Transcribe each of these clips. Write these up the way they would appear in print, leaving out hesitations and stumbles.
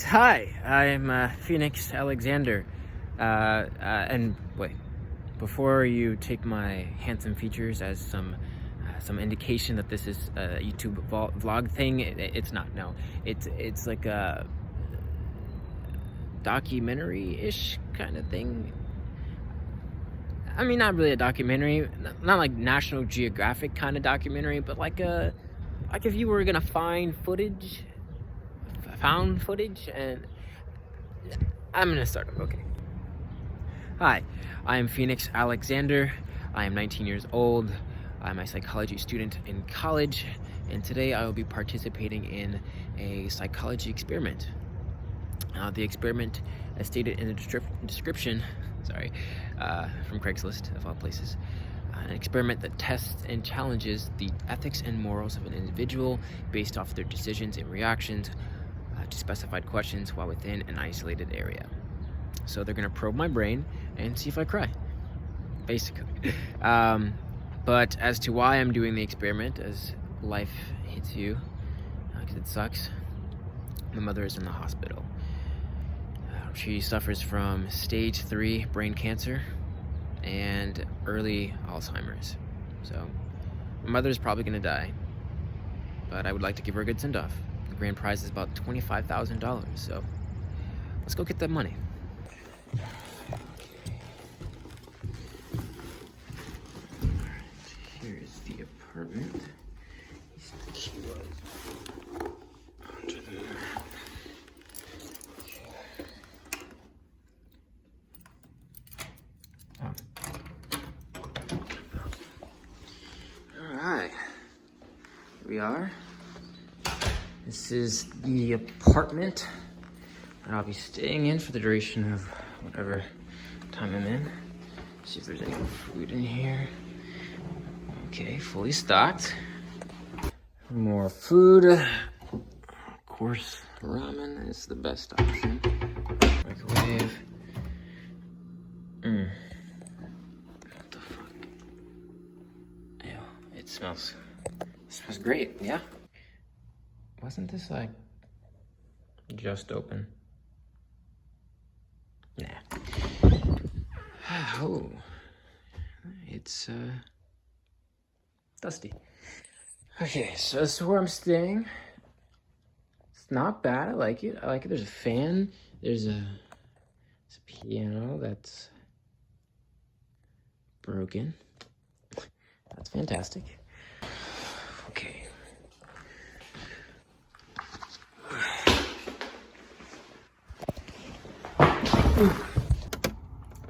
Hi, I'm Phoenix Alexander. And wait, before you take my handsome features as some indication that this is a YouTube vlog thing, it's not. No, it's like a documentary-ish kind of thing. I mean, not really a documentary, not like National Geographic kind of documentary, but like if you were gonna found footage, and I'm gonna start them. Okay. Hi, I am Phoenix Alexander. I am 19 years old. I'm a psychology student in college, and today I will be participating in a psychology experiment. The experiment, as stated in the description, from Craigslist of all places, an experiment that tests and challenges the ethics and morals of an individual based off their decisions and reactions to specified questions while within an isolated area. So they're gonna probe my brain and see if I cry, basically. But as to why I'm doing the experiment, as life hits you, because it sucks, my mother is in the hospital. She suffers from stage 3 brain cancer and early Alzheimer's. So my mother's probably gonna die, but I would like to give her a good send-off. The grand prize is about $25,000, so let's go get that money. Here's the apartment. She was under the map. Alright, here we are. This is the apartment that I'll be staying in for the duration of whatever time I'm in. See if there's any food in here. Okay, fully stocked. More food. Of course, ramen is the best option. Microwave. What the fuck? Ew, it smells great, yeah? Wasn't this like just open? Nah. Oh, it's dusty. Okay, so this is where I'm staying. It's not bad. I like it. There's a fan. There's a piano that's broken. That's fantastic. Okay.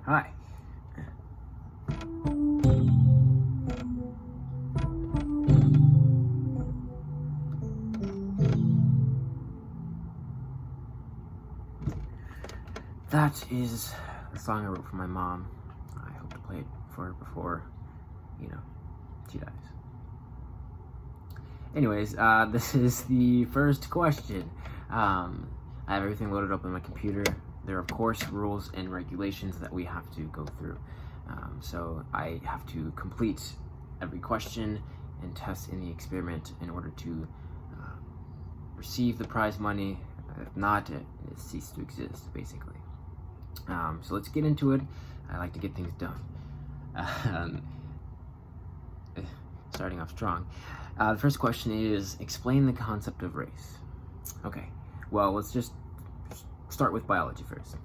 Hi. That is the song I wrote for my mom. I hope to play it for her before, she dies. Anyways, this is the first question. I have everything loaded up on my computer. There are, of course, rules and regulations that we have to go through. So I have to complete every question and test in the experiment in order to receive the prize money. If not, it ceases to exist, basically. So let's get into it. I like to get things done. Starting off strong. The first question is, explain the concept of race. Okay, well, let's just start with biology first.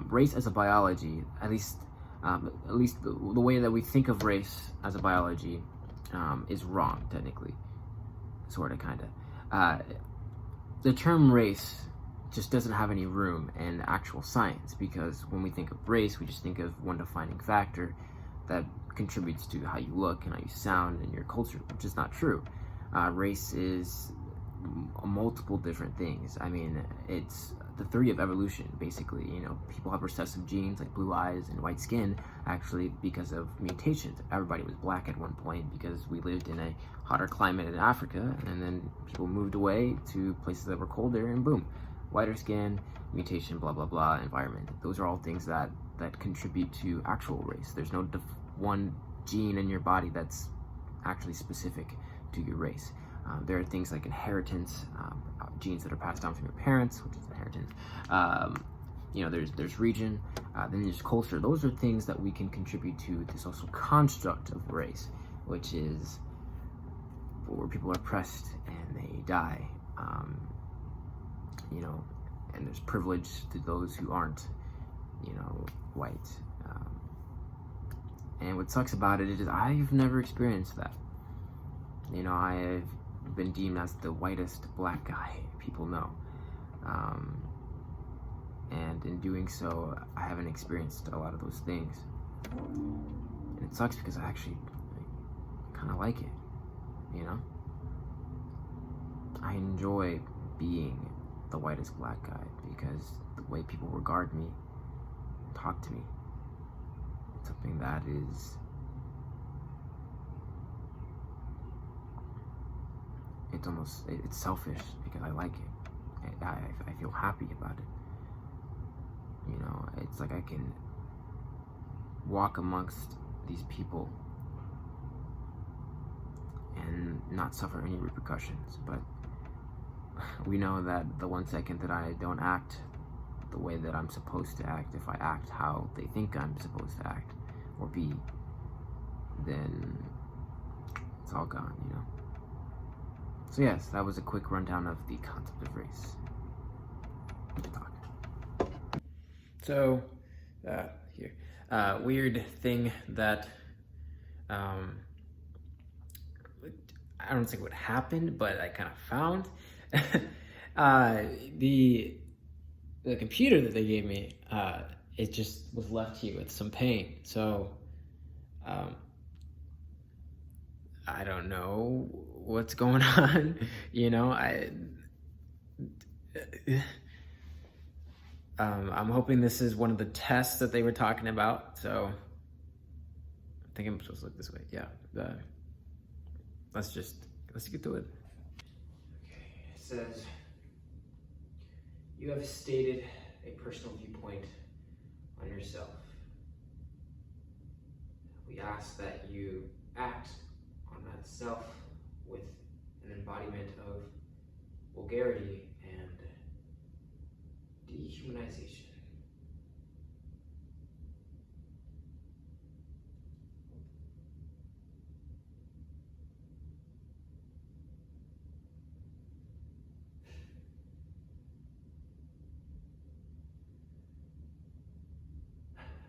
Race as a biology, at least the way that we think of race as a biology is wrong, technically. Sort of, kind of. The term race just doesn't have any room in actual science, because when we think of race, we just think of one defining factor that contributes to how you look and how you sound and your culture, which is not true. Race is multiple different things. I mean, it's the theory of evolution, basically. People have recessive genes like blue eyes and white skin, actually because of mutations. Everybody was black at one point because we lived in a hotter climate in Africa, and then people moved away to places that were colder, and boom, whiter skin, mutation, blah blah blah, environment. Those are all things that contribute to actual race. There's no one gene in your body that's actually specific to your race. There are things like inheritance, genes that are passed down from your parents, which is inheritance. There's region, then there's culture. Those are things that we can contribute to this also construct of race, which is where people are oppressed and they die. And there's privilege to those who aren't, white. And what sucks about it is I've never experienced that. I've been deemed as the whitest black guy people know. And in doing so, I haven't experienced a lot of those things. And it sucks because I actually kind of like it, I enjoy being the whitest black guy because the way people regard me, talk to me, it's something that is, it's selfish because I like it. I feel happy about it. It's like I can walk amongst these people and not suffer any repercussions, but we know that the 1 second that I don't act the way that I'm supposed to act, if I act how they think I'm supposed to act or be, then it's all gone, So yes, that was a quick rundown of the concept of race. So, weird thing that, I don't think what happened, but I kind of found. The computer that they gave me, it just was left here with some pain. So, I don't know what's going on, I'm hoping this is one of the tests that they were talking about. So I think I'm supposed to look this way. Yeah. Let's get to it. Okay. It says, you have stated a personal viewpoint on yourself. We ask that you act on that self with an embodiment of vulgarity and dehumanization.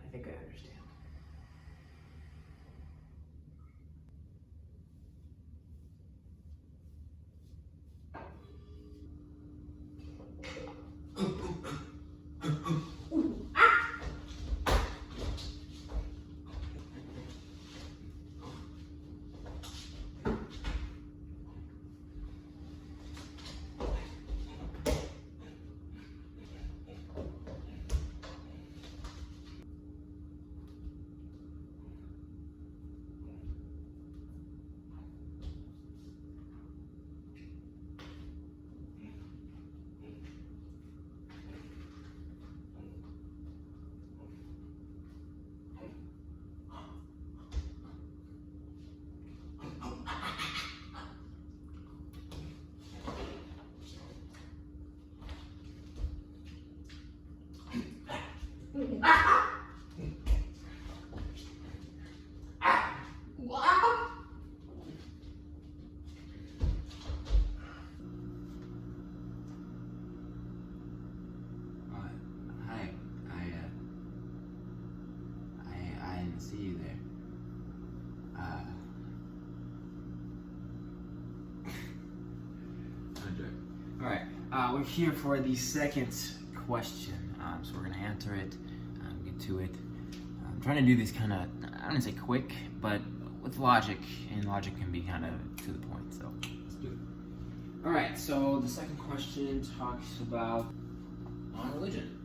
I think I understand. See you there. All right, we're here for the second question. So we're gonna answer it, get to it. I'm trying to do this kind of, I don't want to say quick, but with logic, and logic can be kind of to the point, so let's do it. All right, so the second question talks about religion.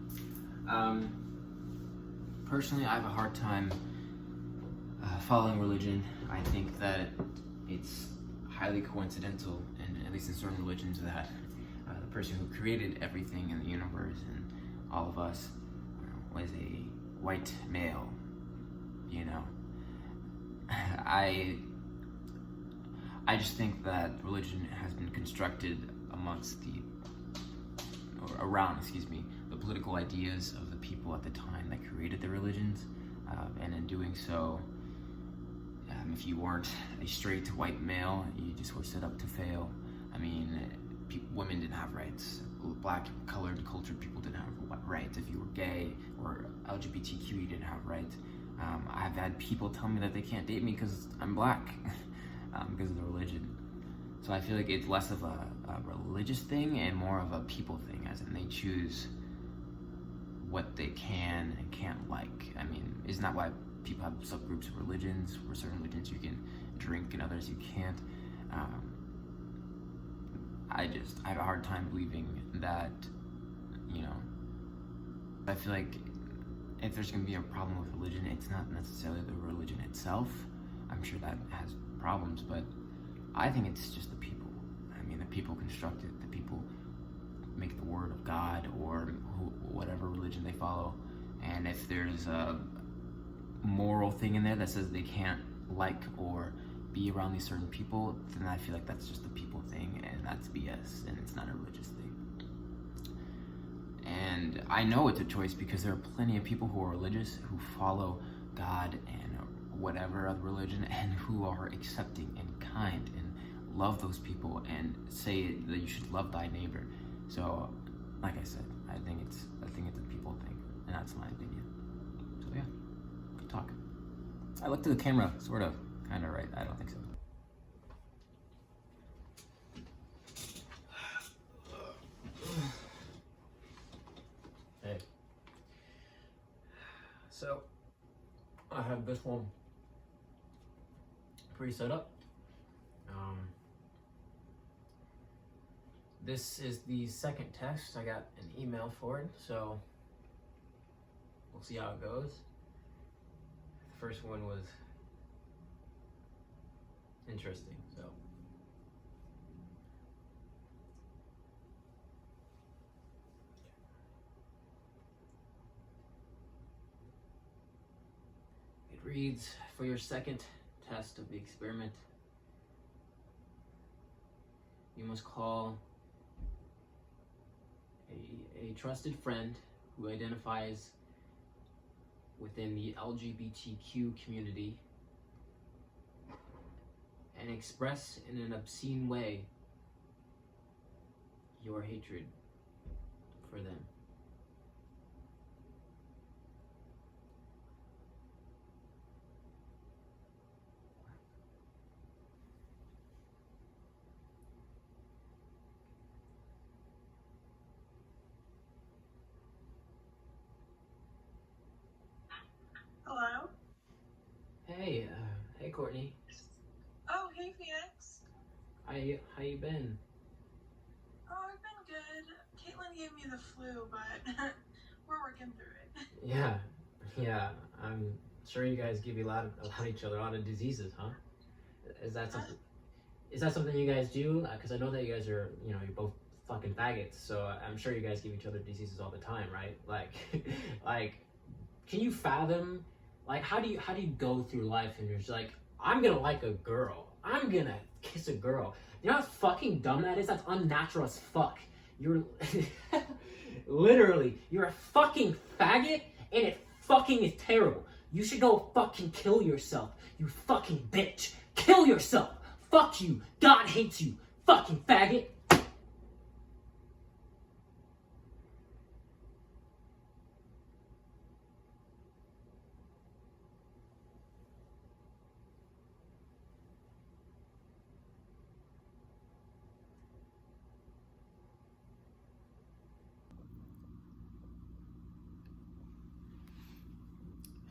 Personally, I have a hard time following religion. I think that it's highly coincidental, and at least in certain religions, that the person who created everything in the universe and all of us was a white male. I just think that religion has been constructed amongst around the political ideas of the people at the time that created the religions, and in doing so, if you weren't a straight white male, you just were set up to fail. I mean, women didn't have rights. Black, colored, cultured people didn't have rights. If you were gay or LGBTQ, you didn't have rights. I've had people tell me that they can't date me because I'm black, because of the religion. So I feel like it's less of a religious thing and more of a people thing, as in they choose what they can and can't like. I mean, isn't that why people have subgroups of religions, where certain religions you can drink and others you can't? I have a hard time believing that, I feel like if there's going to be a problem with religion, it's not necessarily the religion itself. I'm sure that has problems, but I think it's just the people. I mean, the people construct it, the people make the word of God or whatever religion they follow. And if there's a moral thing in there that says they can't like or be around these certain people, then I feel like that's just a people thing, and that's BS, and it's not a religious thing. And I know it's a choice because there are plenty of people who are religious, who follow God and whatever other religion, and who are accepting and kind and love those people and say that you should love thy neighbor. So, like I said, I think it's a people thing, and that's my opinion. So yeah, good talk. I looked at the camera, sort of, kind of right. I don't think so. Hey. So, I have this one pre-set up. This is the second test. I got an email for it, so we'll see how it goes. The first one was interesting, so. It reads, for your second test of the experiment, you must call a trusted friend who identifies within the LGBTQ community and express in an obscene way your hatred for them. Hello? Hey, hey Courtney. Oh, hey Phoenix. How you been? Oh, I've been good. Caitlin gave me the flu, but we're working through it. Yeah. I'm sure you guys give you a lot each other, a lot of diseases, huh? Is that something? Is that something you guys do? Because I know that you guys are, you're both fucking faggots, so I'm sure you guys give each other diseases all the time, right? Like, can you fathom? Like, how do you go through life and you're just like, I'm gonna like a girl, I'm gonna kiss a girl. You know how fucking dumb that is? That's unnatural as fuck. You're literally, you're a fucking faggot, and it fucking is terrible. You should go fucking kill yourself, you fucking bitch. Kill yourself. Fuck you. God hates you. Fucking faggot.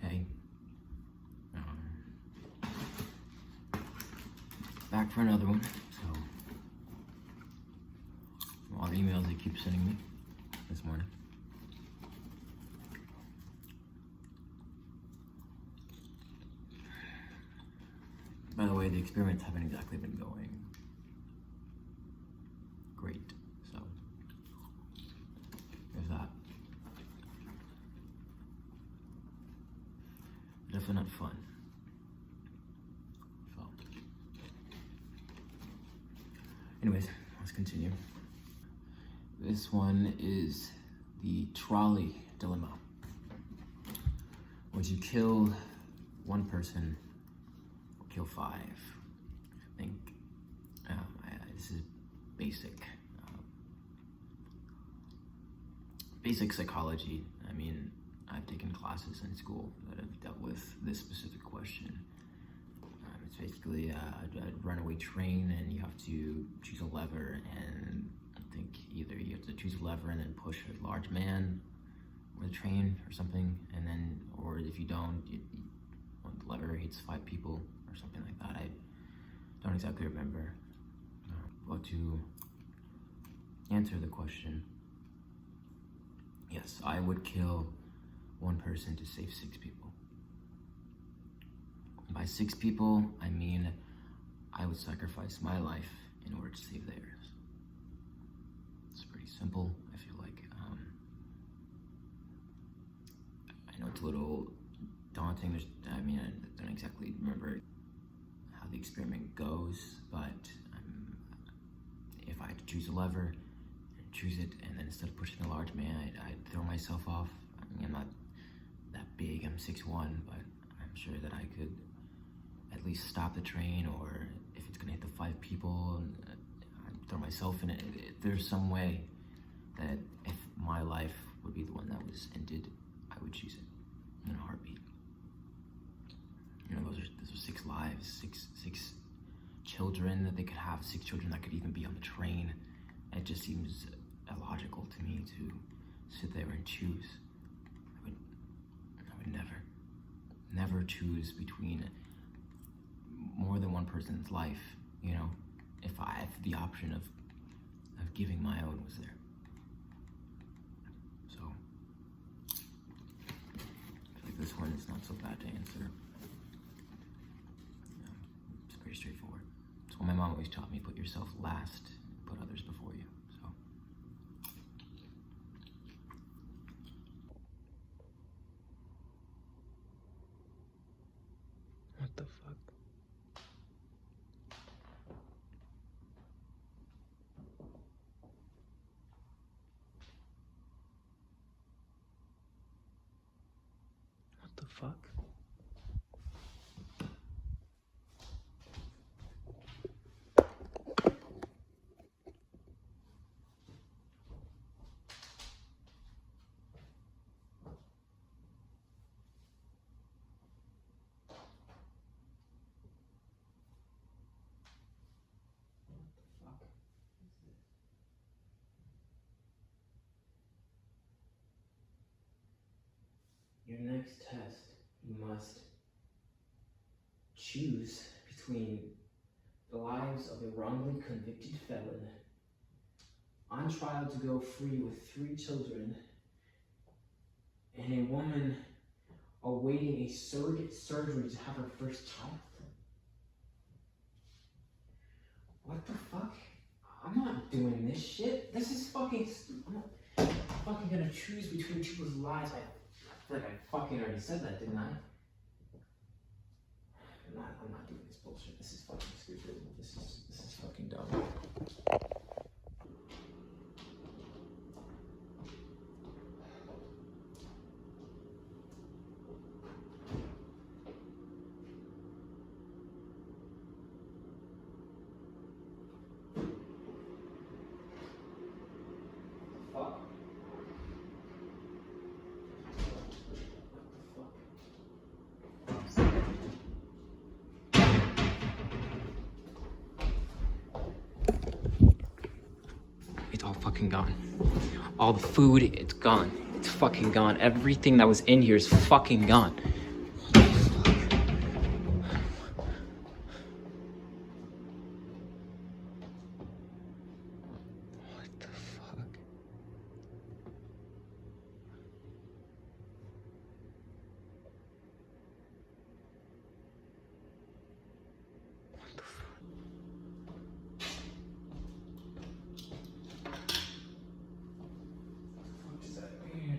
Hey. Back for another one. So, all the emails they keep sending me this morning. By the way, the experiments haven't exactly been going great, so there's that. Definitely not fun. So, Anyways, let's continue. This one is the trolley dilemma. Would you kill one person or kill 5? I think this is basic psychology. I mean, I've taken classes in school that have dealt with this specific question. It's basically a runaway train, and you have to choose a lever, and I think either you have to choose a lever and then push a large man or the train or something, and then, or if you don't, the lever hits 5 people or something like that. I don't exactly remember. But to answer the question, yes, I would kill one person to save 6 people. By 6 people, I mean I would sacrifice my life in order to save theirs. It's pretty simple, I feel like. I know it's a little daunting. I don't exactly remember how the experiment goes, but if I had to choose a lever, and choose it, and then instead of pushing a large man, I'd throw myself off. I mean, I'm not that big, I'm 6'1", but I'm sure that I could at least stop the train, or if it's gonna hit the 5 people, I'd throw myself in it. There's some way that if my life would be the one that was ended, I would choose it in a heartbeat. You know, those are 6 lives, six children that they could have, 6 children that could even be on the train. It just seems illogical to me to sit there and choose. I would never choose between more than one person's life, you know, if the option of giving my own was there. So I feel like this one is not so bad to answer. It's pretty straightforward. It's what my mom always taught me: put yourself last, put others before you. So what the fuck? What the fuck? Your next test, you must choose between the lives of a wrongly convicted felon on trial to go free with 3 children and a woman awaiting a surrogate surgery to have her first child. What the fuck? I'm not doing this shit. This is fucking I'm not fucking gonna choose between people's lives. I feel like I fucking already said that, didn't I? I'm not doing this bullshit. This is fucking stupid. This is fucking dumb. Fuck. It's all fucking gone. All the food, it's gone. It's fucking gone. Everything that was in here is fucking gone. What the fuck? What the fuck? What does that mean?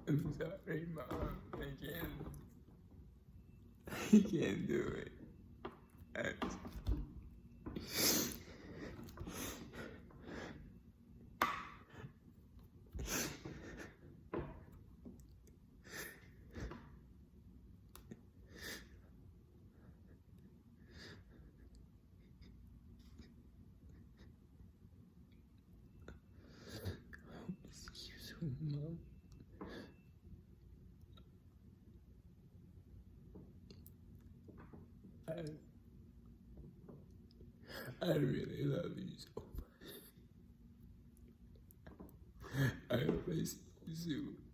I'm sorry, Mom. I can't do it. Excuse me, Mom. I really love you so much. I hope I see you soon.